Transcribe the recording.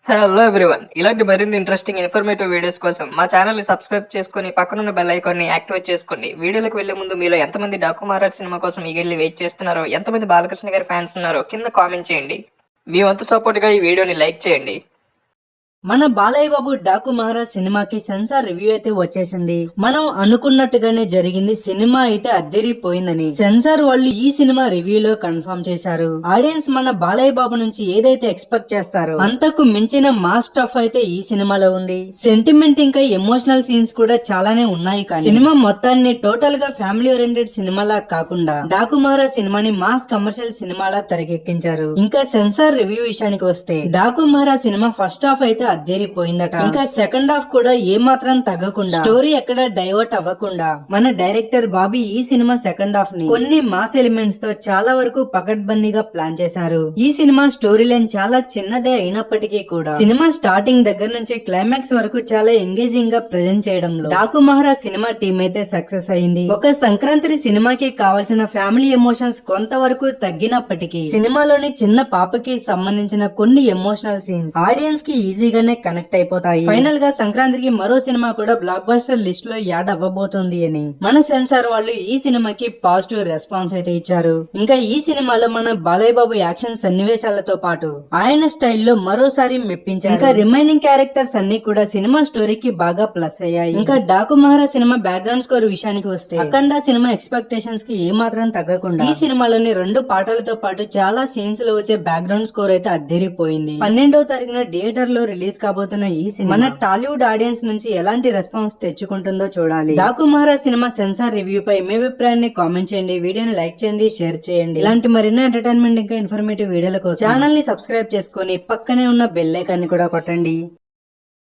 Hello everyone, ఇలాంటి మరిన్ని interesting informative videos కోసం మా ఛానల్ ని సబ్స్క్రైబ్ చేసుకుని పక్కనున్న బెల్ ఐకాన్ ని యాక్టివేట్ చేసుకోండి. వీడియోలకు వెళ్లే ముందు మీలో ఎంతమంది డాకు మహారాజ్ సినిమా కోసం ఈగర్లీ వెయిట్ చేస్తున్నారో, ఎంతమంది బాలకృష్ణ గారి ఫ్యాన్స్ ఉన్నారో కింద కామెంట్ చేయండి. మీ వంతు సపోర్ట్ గా ఈ వీడియోని లైక్ చేయండి. మన బాలయ్య బాబు డాకు మహారాజ్ సినిమాకి సెన్సార్ రివ్యూ అయితే వచ్చేసింది. మనం అనుకున్నట్టుగానే జరిగింది. సినిమా అయితే అద్దరిపోయిందని సెన్సార్ వాళ్ళు ఈ సినిమా రివ్యూలో కన్ఫర్మ్ చేశారు. ఆడియన్స్ మన బాలయ్య బాబు నుంచి ఏదైతే ఎక్స్పెక్ట్ చేస్తారో అంతకు మించిన మాస్ స్టఫ్ అయితే ఈ సినిమాలో ఉంది. సెంటిమెంట్ ఇంకా ఎమోషనల్ సీన్స్ కూడా చాలానే ఉన్నాయి. కానీ సినిమా మొత్తాన్ని టోటల్ గా ఫ్యామిలీ ఓరియంటెడ్ సినిమాలా కాకుండా డాకు మహారాజ్ సినిమాని మాస్ కమర్షియల్ సినిమాలా తెరకెక్కించారు. ఇంకా సెన్సార్ రివ్యూ విషయానికి వస్తే Daaku Maharaj cinema first half అయితే అద్దరిపోయిందట. ఇంకా సెకండ్ హాఫ్ కూడా ఏ మాత్రం తగ్గకుండా, స్టోరీ ఎక్కడ డైవర్ట్ అవ్వకుండా మన డైరెక్టర్ బాబీ ఈ సినిమా సెకండ్ హాఫ్ ని కొన్ని మాస్ ఎలిమెంట్స్ తో చాలా వరకు పకడ్బందీగా ప్లాన్ చేశారు. ఈ సినిమా స్టోరీ లైన్ చాలా చిన్నదే అయినప్పటికీ కూడా సినిమా స్టార్టింగ్ దగ్గర నుంచి క్లైమాక్స్ వరకు చాలా ఎంగేజింగ్ గా ప్రెజెంట్ చేయడంలో డాకు మహారాజ్ సినిమా టీం అయితే సక్సెస్ అయింది. ఒక సంక్రాంతి సినిమాకి కావాల్సిన ఫ్యామిలీ ఎమోషన్స్ కొంతవరకు తగ్గినప్పటికీ సినిమాలోని చిన్న పాపకి సంబంధించిన కొన్ని ఎమోషనల్ సీన్స్ ఆడియన్స్ కి ఈజీగా కనెక్ట్ అయిపోతాయి. ఫైనల్ గా సంక్రాంతికి మరో సినిమా కూడా బ్లాక్ బస్టర్ లిస్ట్ లో యాడ్ అవ్వబోతోంది అని మన సెన్సార్ వాళ్ళు ఈ సినిమాకి పాజిటివ్ రెస్పాన్స్ అయితే ఇచ్చారు. ఇంకా ఈ సినిమాలో మన బాలయ్య బాబు యాక్షన్ సన్నివేశాలతో పాటు ఆయన స్టైల్లో మరోసారి మెప్పించారు. ఇంకా రిమైనింగ్ క్యారెక్టర్స్ అన్ని కూడా సినిమా స్టోరీకి బాగా ప్లస్ అయ్యాయి. ఇంకా Daaku Maharaj cinema background score విషయానికి వస్తే అఖండ సినిమా ఎక్స్పెక్టేషన్స్ కి ఏ మాత్రం తగ్గకుండా ఈ సినిమాలోని 2 పాటలతో పాటు చాలా సీన్స్ లో వచ్చే బ్యాక్గ్రౌండ్ స్కోర్ అయితే అద్దరిపోయింది. 12వ తారీఖున థియేటర్ లో రిలీజ్ కాబోతున్న ఈ సినిమా మన టాలీవుడ్ ఆడియన్స్ నుంచి ఎలాంటి రెస్పాన్స్ తెచ్చుకుంటుందో చూడాలి. Daaku Maharaj cinema censor review పై మీ అభిప్రాయాన్ని కామెంట్ చేయండి. వీడియోని లైక్ చేయండి, షేర్ చేయండి. ఇలాంటి మరిన్నో ఎంటర్టైన్మెంట్ ఇంకా ఇన్ఫర్మేటివ్ వీడియోల కోసం ఛానల్ ని సబ్స్క్రైబ్ చేసుకుని పక్కనే ఉన్న బెల్ ఐకాన్ ని కూడా కొట్టండి.